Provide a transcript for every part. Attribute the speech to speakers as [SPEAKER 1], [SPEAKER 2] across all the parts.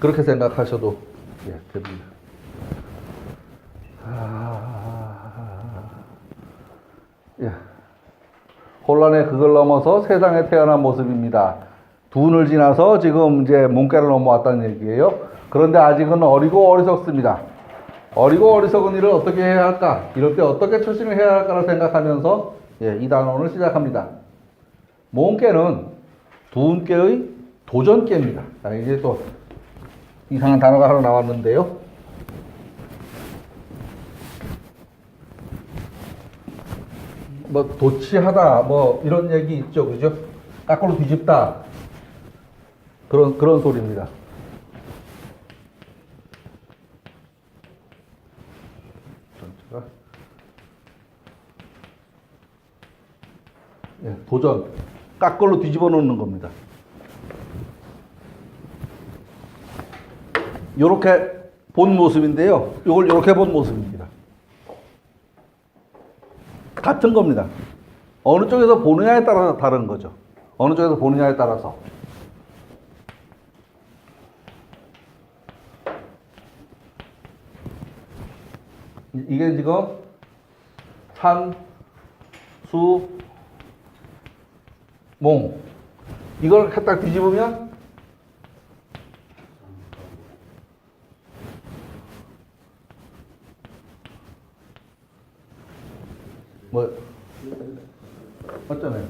[SPEAKER 1] 그렇게 생각하셔도 됩니다. 혼란의 극을 넘어서 세상에 태어난 모습입니다. 둔을 지나서 지금 이제 문과를 넘어왔다는 얘기예요. 그런데 아직은 어리고 어리석습니다. 어리고 어리석은 일을 어떻게 해야 할까? 이럴 때 어떻게 처신을 해야 할까를 생각하면서 이 단원을 시작합니다. 몽께는 둔께의 도전께입니다. 자, 이제 또 이상한 단어가 하나 나왔는데요. 뭐 도치하다 뭐 이런 얘기 있죠, 그죠? 거꾸로 뒤집다 그런 소리입니다. 도전 거꾸로 뒤집어 놓는 겁니다. 요렇게 본 모습인데요. 요걸 요렇게 본 모습입니다. 같은 겁니다. 어느 쪽에서 보느냐에 따라서 다른 거죠. 어느 쪽에서 보느냐에 따라서. 이게 지금 산, 수, 몽. 이걸 딱 뒤집으면 뭐 맞잖아요.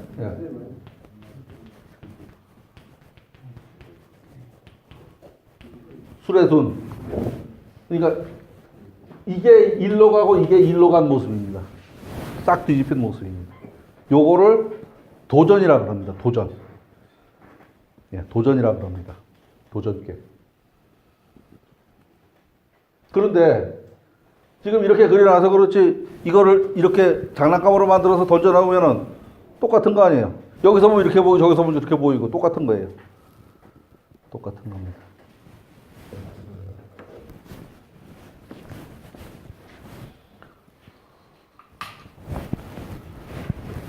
[SPEAKER 1] 수레순. 그러니까 이게 일로 가고 이게 일로 간 모습입니다. 싹 뒤집힌 모습입니다. 요거를 도전이라고 합니다. 도전. 도전이라고 합니다. 도전계. 그런데 지금 이렇게 그려놔서 그렇지 이거를 이렇게 장난감으로 만들어서 던져놔보면은 똑같은 거 아니에요. 여기서 보면 이렇게 보이고 저기서 보면 이렇게 보이고 똑같은 거예요. 똑같은 겁니다.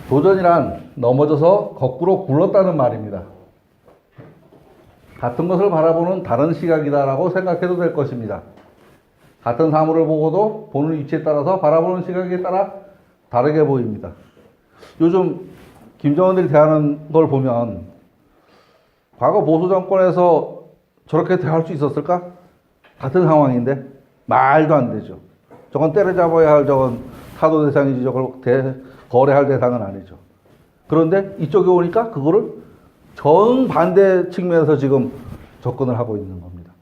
[SPEAKER 1] 도전이란 넘어져서 거꾸로 굴렀다는 말입니다. 같은 것을 바라보는 다른 시각이다라고 생각해도 될 것입니다. 같은 사물을 보고도 보는 위치에 따라서 바라보는 시각에 따라 다르게 보입니다. 요즘 김정은들이 대하는 걸 보면 과거 보수 정권에서 저렇게 대할 수 있었을까? 같은 상황인데 말도 안 되죠. 저건 때려잡아야 할 저건 타도 대상이지 저걸 거래할 대상은 아니죠. 그런데 이쪽에 오니까 그거를 정반대 측면에서 지금 접근을 하고 있는 겁니다.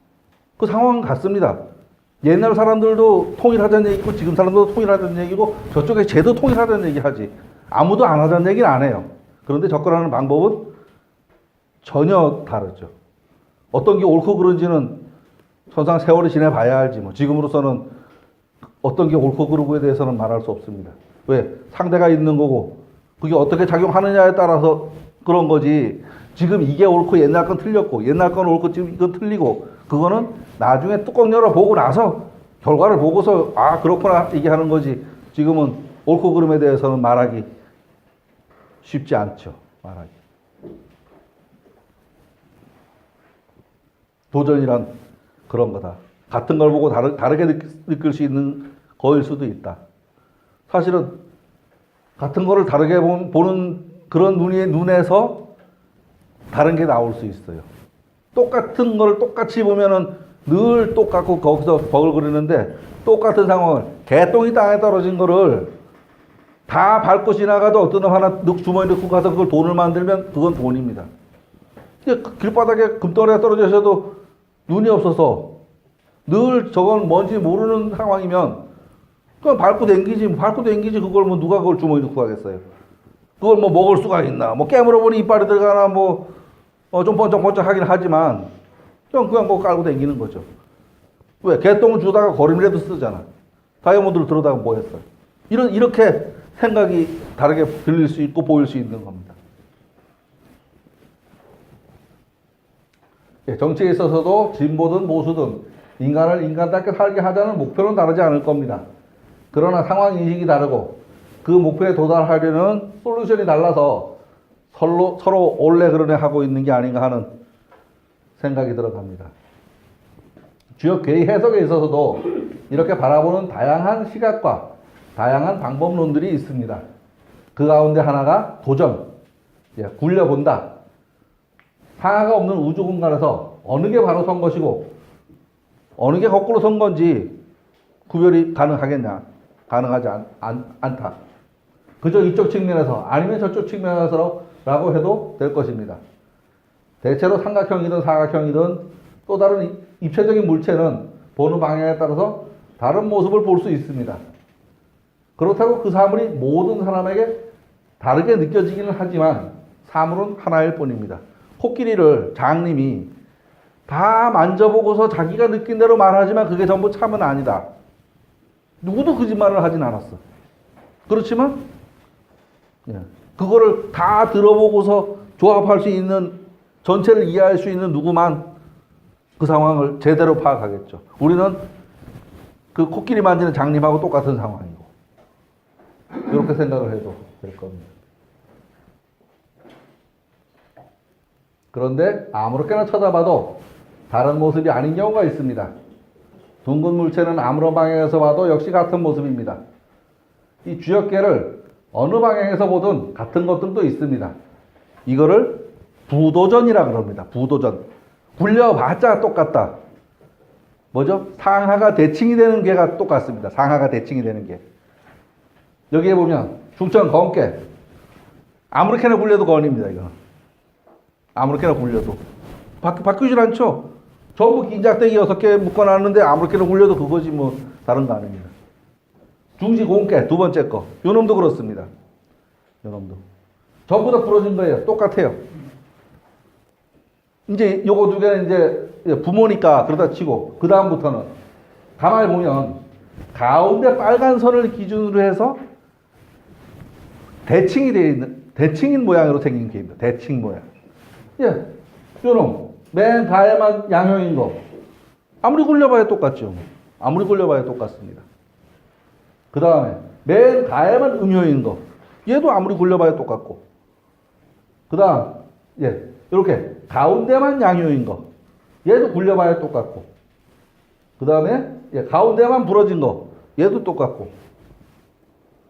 [SPEAKER 1] 그 상황은 같습니다. 옛날 사람들도 통일하자는 얘기고 지금 사람들도 통일하자는 얘기고 저쪽에 쟤도 통일하자는 얘기 하지. 아무도 안 하자는 얘기는 안 해요. 그런데 접근하는 방법은 전혀 다르죠. 어떤 게 옳고 그른지는 선상 세월이 지내봐야 알지. 뭐 지금으로서는 어떤 게 옳고 그르고에 대해서는 말할 수 없습니다. 왜? 상대가 있는 거고 그게 어떻게 작용하느냐에 따라서 그런 거지. 지금 이게 옳고 옛날 건 틀렸고 옛날 건 옳고 지금 이건 틀리고 그거는 나중에 뚜껑 열어보고 나서 결과를 보고서 아 그렇구나 얘기하는 거지. 지금은 옳고 그름에 대해서는 말하기 쉽지 않죠. 말하기. 도전이란 그런 거다. 같은 걸 보고 다르게 느낄 수 있는 거일 수도 있다. 사실은 같은 거를 다르게 보는 그런 눈에서 다른 게 나올 수 있어요. 똑같은 걸 똑같이 보면은 늘 똑같고 거기서 버글거리는데 똑같은 상황을 개똥이 땅에 떨어진 거를 다 밟고 지나가도 어떤 놈 하나 주머니 넣고 가서 그걸 돈을 만들면 그건 돈입니다. 길바닥에 금덩어리가 떨어져 있어도 눈이 없어서 늘 저건 뭔지 모르는 상황이면 그냥 밟고 댕기지 그걸 뭐 누가 그걸 주머니 넣고 가겠어요. 그걸 뭐 먹을 수가 있나 뭐 깨물어 보니 이빨이 들어가나 뭐 좀 번쩍번쩍 하긴 하지만 그냥 뭐 깔고 댕기는 거죠. 왜? 개똥을 주다가 거름이라도 쓰잖아. 다이아몬드를 들어다가 뭐 했어요. 이렇게 생각이 다르게 들릴 수 있고 보일 수 있는 겁니다. 정치에 있어서도 진보든 보수든 인간을 인간답게 살게 하자는 목표는 다르지 않을 겁니다. 그러나 상황 인식이 다르고 그 목표에 도달하려는 솔루션이 달라서 서로 올래 그러네 하고 있는 게 아닌가 하는 생각이 들어갑니다. 주역괴의 해석에 있어서도 이렇게 바라보는 다양한 시각과 다양한 방법론들이 있습니다. 그 가운데 하나가 도전, 굴려본다. 상하가 없는 우주 공간에서 어느 게 바로 선 것이고 어느 게 거꾸로 선 건지 구별이 가능하겠냐? 가능하지 않다. 그저 이쪽 측면에서 아니면 저쪽 측면에서라고 해도 될 것입니다. 대체로 삼각형이든 사각형이든 또 다른 입체적인 물체는 보는 방향에 따라서 다른 모습을 볼 수 있습니다. 그렇다고 그 사물이 모든 사람에게 다르게 느껴지기는 하지만 사물은 하나일 뿐입니다. 코끼리를 장님이 다 만져보고서 자기가 느낀 대로 말하지만 그게 전부 참은 아니다. 누구도 거짓말을 하진 않았어. 그렇지만 그거를 다 들어보고서 조합할 수 있는, 전체를 이해할 수 있는 누구만 그 상황을 제대로 파악하겠죠. 우리는 그 코끼리 만지는 장님하고 똑같은 상황이고, 이렇게 생각을 해도 될 겁니다. 그런데 아무렇게나 쳐다봐도 다른 모습이 아닌 경우가 있습니다. 둥근 물체는 아무런 방향에서 봐도 역시 같은 모습입니다. 이 주역계를 어느 방향에서 보든 같은 것들도 있습니다. 이거를 부도전이라 그럽니다. 부도전. 굴려봤자 똑같다. 뭐죠? 상하가 대칭이 되는 게가 똑같습니다. 상하가 대칭이 되는 게. 여기에 보면 중천 건깨. 아무렇게나 굴려도 건입니다. 이거. 아무렇게나 굴려도. 바뀌질 않죠? 전부 긴작대기 6개 묶어놨는데 아무렇게나 굴려도 그거지 뭐 다른 거 아닙니다. 중지 공깨 두 번째 거. 요 놈도 그렇습니다. 요 놈도. 전부 다 부러진 거예요. 똑같아요. 이제 요거 두 개는 이제 부모니까 그러다 치고 그 다음부터는 가만히 보면 가운데 빨간 선을 기준으로 해서 대칭이 되어 있는, 대칭인 모양으로 생긴 게입니다. 대칭 모양. 예, 요놈 맨 가에만 양형인 거 아무리 굴려봐야 똑같죠. 아무리 굴려봐야 똑같습니다. 그 다음에 맨 가에만 음효인 거 얘도 아무리 굴려봐야 똑같고, 그 다음 이렇게 가운데만 양효인 거 얘도 굴려봐야 똑같고, 그 다음에 가운데만 부러진 거 얘도 똑같고,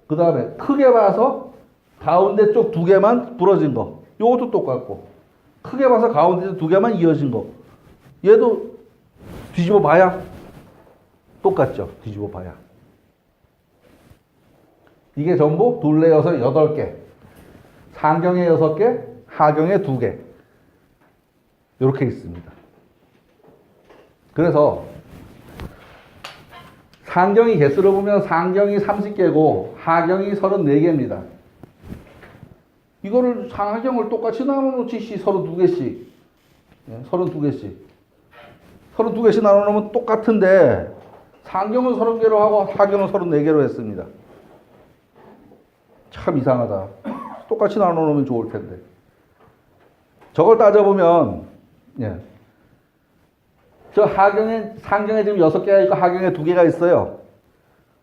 [SPEAKER 1] 그 다음에 크게 봐서 가운데 쪽 두 개만 부러진 거 요것도 똑같고, 크게 봐서 가운데 두 개만 이어진 거 얘도 뒤집어 봐야 똑같죠. 뒤집어 봐야. 이게 전부 둘레 여섯 8개, 상경에 6개, 하경에 2개 이렇게 있습니다. 그래서 상경이 개수를 보면 상경이 30개고 하경이 34개입니다. 이거를 상하경을 똑같이 나눠놓지 32개씩 32개씩 32개씩 나눠놓으면 똑같은데 상경은 30개로 하고 하경은 34개로 했습니다. 참 이상하다. 똑같이 나눠놓으면 좋을 텐데. 저걸 따져보면 저 하경에, 상경에 지금 6개가 있고 하경에 2개가 있어요.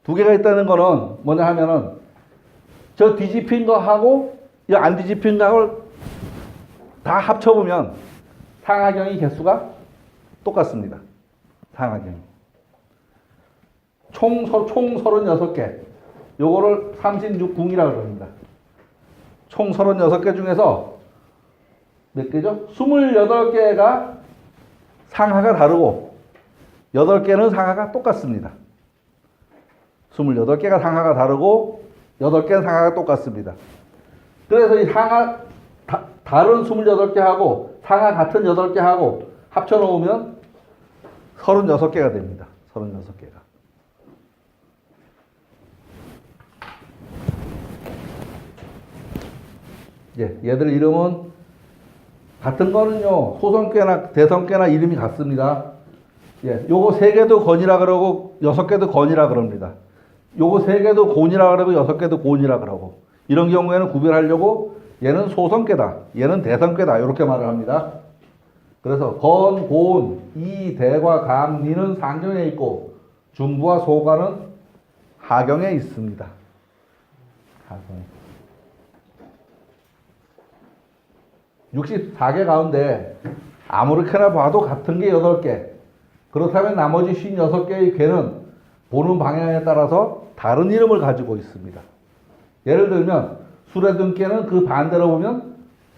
[SPEAKER 1] 2개가 있다는 거는 뭐냐 하면은 저 뒤집힌 거하고 이 안 뒤집힌 거를 다 합쳐보면 상하경의 개수가 똑같습니다. 상하경이. 총 36개. 요거를 36궁이라고 그럽니다. 총 36개 중에서 몇 개죠? 28개가 상하가 다르고 8개는 상하가 똑같습니다. 28개가 상하가 다르고 8개는 상하가 똑같습니다. 그래서 이 상하 다른 28개하고 상하 같은 8개하고 합쳐놓으면 36개가 됩니다. 36개가. 얘들 이름은 같은 거는요, 소성괴나 대성괴나 이름이 같습니다. 요거 3개도 건이라 그러고 6개도 건이라 그럽니다. 요거 3개도 곤이라 그러고 6개도 곤이라 그러고, 이런 경우에는 구별하려고 얘는 소성괴다, 얘는 대성괴다 이렇게 말을 합니다. 그래서 건, 곤, 이, 대과 감, 니는 상경에 있고 중부와 소가는 하경에 있습니다. 하경에. 64개 가운데 아무렇게나 봐도 같은 게 8개, 그렇다면 나머지 56개의 궤는 보는 방향에 따라서 다른 이름을 가지고 있습니다. 예를 들면 술의 등께는 그 반대로 보면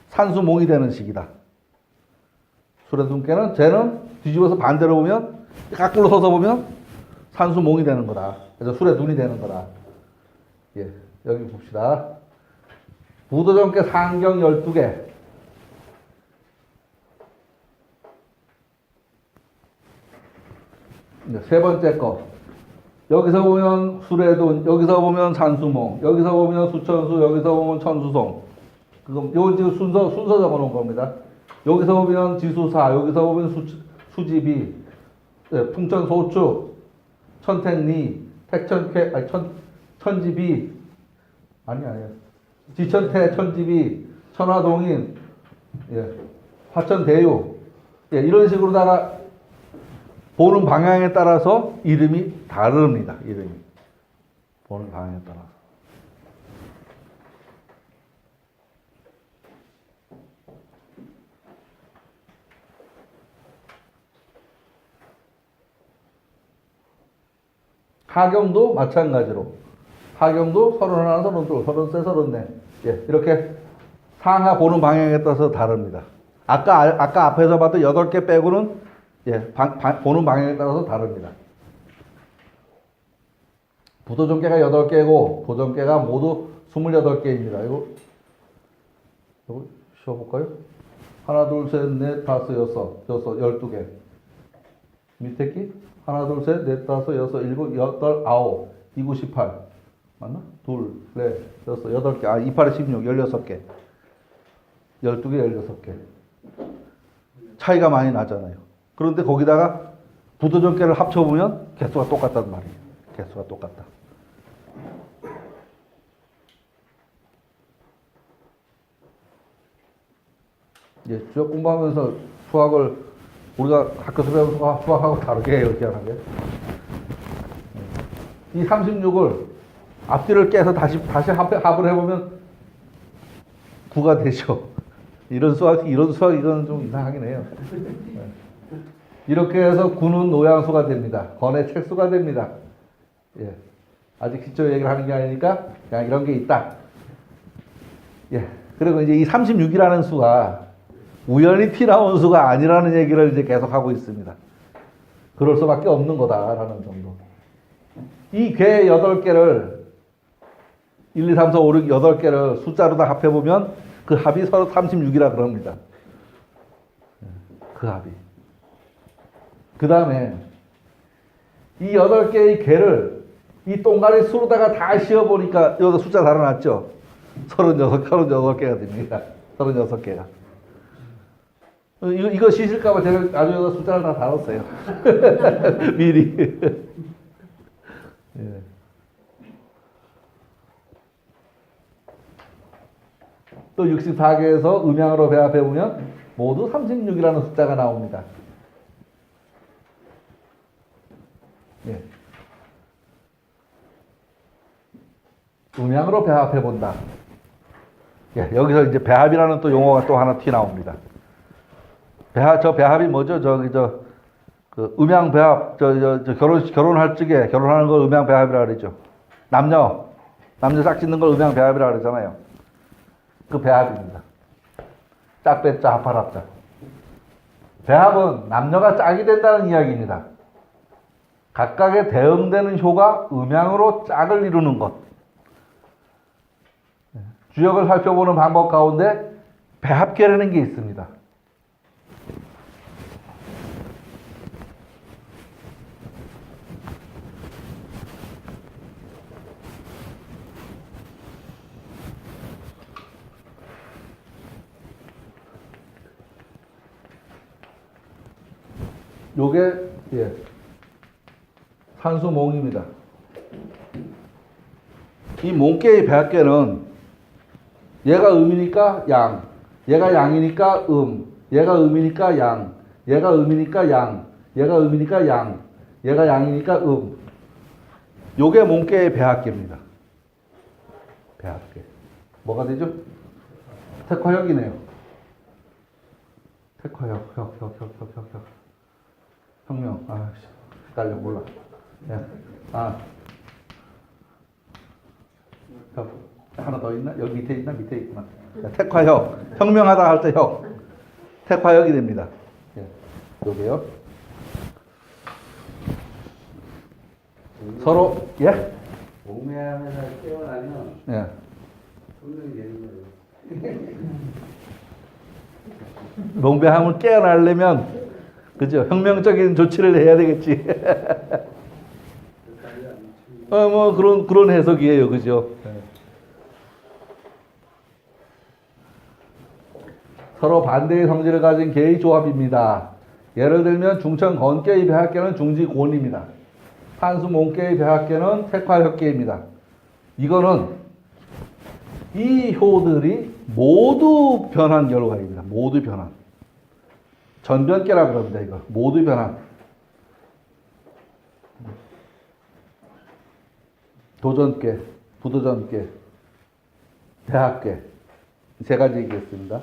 [SPEAKER 1] 산수몽이 되는 식이다. 술의 등께는 쟤는 뒤집어서 반대로 보면 거꾸로 서서 보면 산수몽이 되는 거다. 그래서 술의 눈이 되는 거다. 예, 여기 봅시다. 부도전께 상경 12개. 세 번째 거. 여기서 보면 수레돈, 여기서 보면 산수몽, 여기서 보면 수천수, 여기서 보면 천수송. 그럼 요 지금 순서 적어 놓은 겁니다. 여기서 보면 지수사, 여기서 보면 수지비, 네, 풍천소축, 천택리, 택천캐, 아니 천지비, 아니에요. 지천태, 천지비, 천화동인, 예, 화천대유, 예, 이런 식으로다가 보는 방향에 따라서 이름이 다릅니다. 이름이 보는 방향에 따라서. 하경도 마찬가지로 하경도 31, 32, 33, 34 예, 이렇게 상하 보는 방향에 따라서 다릅니다. 아까 앞에서 봤던 8개 빼고는 예, 보는 방향에 따라서 다릅니다. 부도전개가 8개고 도전개가 모두 28개입니다. 이거 쉬어볼까요? 하나, 둘, 셋, 넷, 다섯, 여섯, 12개. 밑에 끼? 하나, 둘, 셋, 넷, 다섯, 여섯, 일곱, 여덟, 아홉, 2, 9, 18. 맞나? 둘, 넷, 여섯, 8개. 아, 2, 8에 16, 16개. 12개, 16개. 차이가 많이 나잖아요. 그런데 거기다가 부도전개를 합쳐보면 개수가 똑같단 말이에요. 개수가 똑같다. 예, 수학 공부하면서 수학을 우리가 학교에서 배운 수학하고 다르게 해요, 희한하게. 이 36을 앞뒤를 깨서 다시 합을 해보면 9가 되죠. 이런 수학, 이건 좀 이상하긴 해요. 이렇게 해서 9는 노양수가 됩니다. 건의 책수가 됩니다. 예. 아직 기초 얘기를 하는 게 아니니까 그냥 이런 게 있다. 예. 그리고 이제 이 36이라는 수가 우연히 피 나온 수가 아니라는 얘기를 이제 계속 하고 있습니다. 그럴 수밖에 없는 거다라는 정도. 이 궤 8개를 1, 2, 3, 4, 5, 6, 8개를 숫자로 다 합해보면 그 합이 서로 36이라 그럽니다. 그 합이. 그 다음에 이 8개의 궤를 이 동가리 수로다가 다 씌워보니까 여기서 숫자 달아놨죠. 36개가 됩니다. 36개가. 이거 시실까봐 제가 나중에 숫자를 다 달았어요. 미리. 예. 또 64개에서 음양으로 배합해보면 모두 36이라는 숫자가 나옵니다. 예. 음양으로 배합해본다. 예, 여기서 이제 배합이라는 또 용어가 또 하나 튀어나옵니다. 배합이 뭐죠? 그 음양 배합, 결혼할 적에, 결혼하는 걸 음양 배합이라 그러죠. 남녀 짝 짓는 걸 음양 배합이라 그러잖아요. 그 배합입니다. 짝배짜, 합할합자. 배합은 남녀가 짝이 된다는 이야기입니다. 각각의 대응되는 효가 음양으로 짝을 이루는 것. 주역을 살펴보는 방법 가운데 배합계라는 게 있습니다. 요게 예, 산수몽입니다. 이 몽개의 배합계는 얘가 음이니까 양, 얘가 양이니까 얘가 음이니까 양, 얘가 음이니까 양, 얘가 음이니까 양, 얘가 양이니까 요게 몽개의 배합계입니다. 배합계. 뭐가 되죠? 택화역이네요. 택화역, 역. 혁명. 아, 헷갈려, 몰라. 예. 아. 하나 더 있나? 여기 밑에 있나? 밑에 있구나. 택화혁. 혁명하다 할 때 혁. 택화혁이 됩니다. 예. 요게요. 서로, 예?
[SPEAKER 2] 몽매하면서 깨어나면
[SPEAKER 1] 예.
[SPEAKER 2] 혁명이 되는 거예요.
[SPEAKER 1] 몽배함을 깨어나려면, 그죠? 혁명적인 조치를 해야 되겠지. 뭐, 그런 해석이에요. 그죠? 서로 반대의 성질을 가진 개의 조합입니다. 예를 들면 중천 건개의 배합계는 중지곤입니다. 판수 몽개의 배합계는 택화혁계입니다. 이거는 이 효들이 모두 변한 결과입니다. 모두 변한. 전변계라고 그럽니다. 이거 모두 변한. 도전계, 부도전계, 대합계 세 가지 얘기했습니다.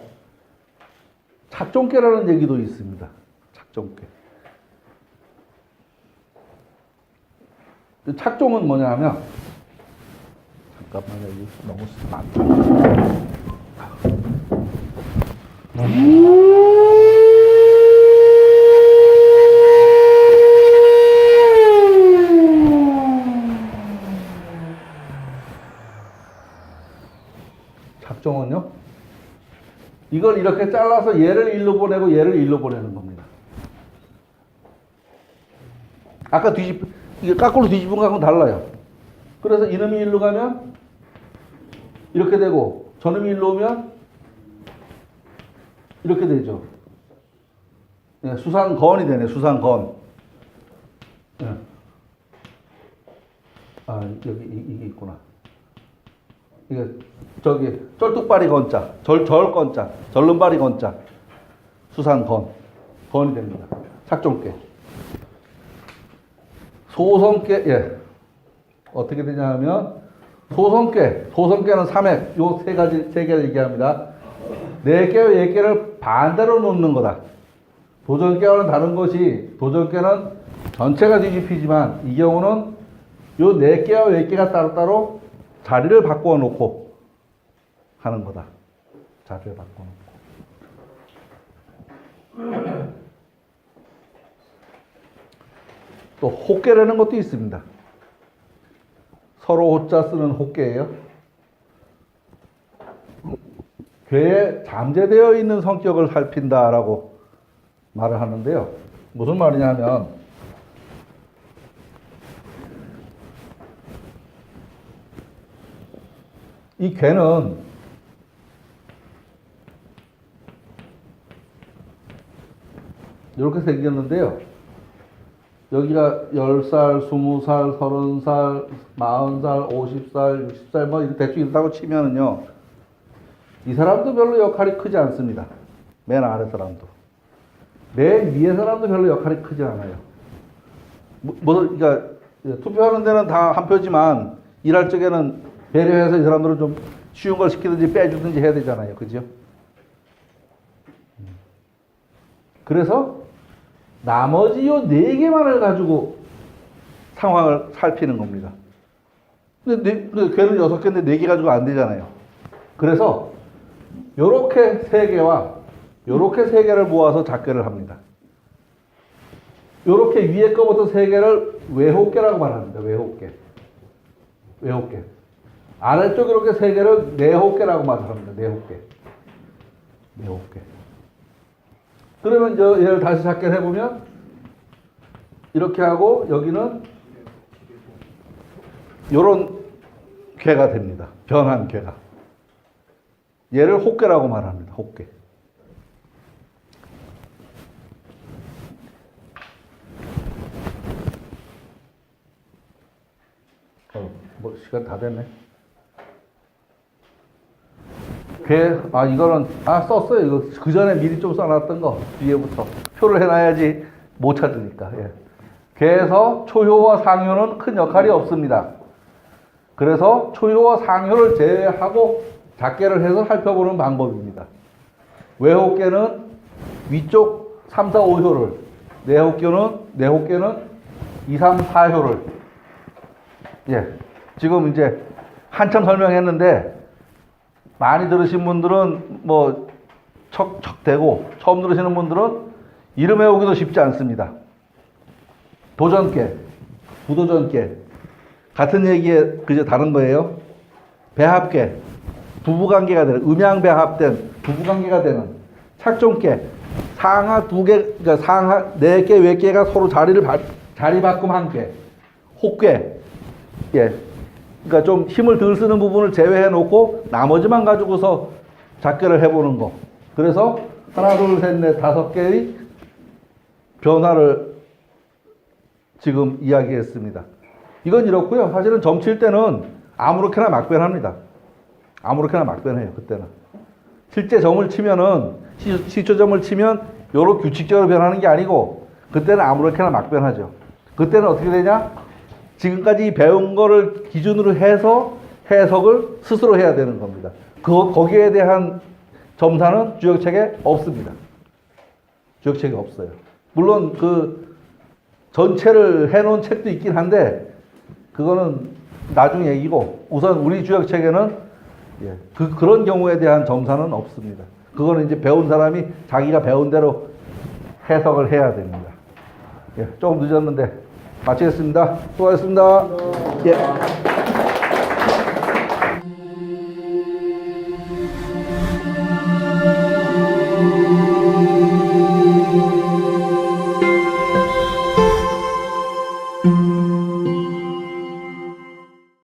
[SPEAKER 1] 착종계라는 얘기도 있습니다. 착종계. 착종은 뭐냐 하면, 잠깐만요, 여기 너무 많다. 착종은요, 이걸 이렇게 잘라서 얘를 일로 보내고 얘를 일로 보내는 겁니다. 아까 이게 거꾸로 뒤집은 거하고는 달라요. 그래서 이놈이 일로 가면 이렇게 되고 저놈이 일로 오면 이렇게 되죠. 네, 수상건이 되네. 수상건. 네. 아, 여기 이게 있구나. 이게 저기 쩔뚝바리 건자, 절건자, 절름바리 건자, 수상건, 건이 됩니다. 착종계. 소성계, 예. 어떻게 되냐 하면 소성계는 3핵, 요 세 개를 얘기합니다. 4개와 10개를 반대로 놓는 거다. 도전계와는 다른 것이, 도전계는 전체가 뒤집히지만 이 경우는 요 4개와 10개가 따로따로 자리를 바꾸어 놓고 하는 거다. 자리를 바꾸어 놓고. 또 혹계라는 것도 있습니다. 서로 호자 쓰는 혹계예요. 괴에 잠재되어 있는 성격을 살핀다라고 말을 하는데요. 무슨 말이냐 하면 이 괴는 이렇게 생겼는데요. 여기가 10살, 20살, 30살, 40살, 50살, 60살 뭐 대충 이렇다고 치면은요. 이 사람도 별로 역할이 크지 않습니다. 맨 아래 사람도. 맨 위에 사람도 별로 역할이 크지 않아요. 그러니까 투표하는 데는 다 한 표지만 일할 적에는 배려해서 이 사람들은 좀 쉬운 걸 시키든지 빼주든지 해야 되잖아요. 그죠? 그래서 나머지 요 4개만을 가지고 상황을 살피는 겁니다. 근데 걔는 6개인데 4개 가지고 안 되잖아요. 그래서 요렇게 3개와 요렇게 3개를 모아서 작계를 합니다. 요렇게 위에 거부터 3개를 외혹계라고 말합니다. 외혹계. 외혹계. 아래쪽 이렇게 3개를 내혹계라고 말합니다. 내혹계. 내혹계. 그러면 얘를 다시 작계를 해보면 이렇게 하고 여기는 요런 괴가 됩니다. 변한 괴가. 얘를 혹괴라고 말합니다. 혹괴. 뭐 시간 다 됐네. 이거는 썼어요. 이거 그 전에 미리 좀 써놨던 거 뒤에부터 표를 해놔야지 못 찾으니까. 예. 괴에서 초효와 상효는 큰 역할이 없습니다. 그래서 초효와 상효를 제외하고 작계를 해서 살펴보는 방법입니다. 외혹계는 위쪽 3, 4, 5효를 내혹계는 2, 3, 4효를 예, 지금 이제 한참 설명했는데 많이 들으신 분들은 뭐 척척대고 처음 들으시는 분들은 이름 외우기도 쉽지 않습니다. 도전계, 부도전계 같은 얘기에 그저 다른 거예요. 배합계, 부부관계가 되는 음양배합된 부부관계가 되는 착종계, 상하 두 개, 그러니까 상하 네 개, 외계가 서로 자리 바꿈한 개, 혹계, 예, 그러니까 좀 힘을 덜 쓰는 부분을 제외해 놓고 나머지만 가지고서 작계를 해보는 거. 그래서 하나, 둘, 셋, 넷, 5개의 변화를 지금 이야기했습니다. 이건 이렇고요. 사실은 점칠 때는 아무렇게나 막 변합니다. 아무렇게나 막 변해요. 그때는. 실제 점을 치면은 시초점을 치면 요렇게 규칙적으로 변하는 게 아니고 그때는 아무렇게나 막 변하죠. 그때는 어떻게 되냐? 지금까지 배운 거를 기준으로 해서 해석을 스스로 해야 되는 겁니다. 거기에 대한 점사는 주역책에 없습니다. 주역책에 없어요. 물론 그 전체를 해놓은 책도 있긴 한데 그거는 나중 얘기고 우선 우리 주역책에는 예, 그런 경우에 대한 점사는 없습니다. 그거는 이제 배운 사람이 자기가 배운 대로 해석을 해야 됩니다. 예, 조금 늦었는데 마치겠습니다. 수고하셨습니다. 예.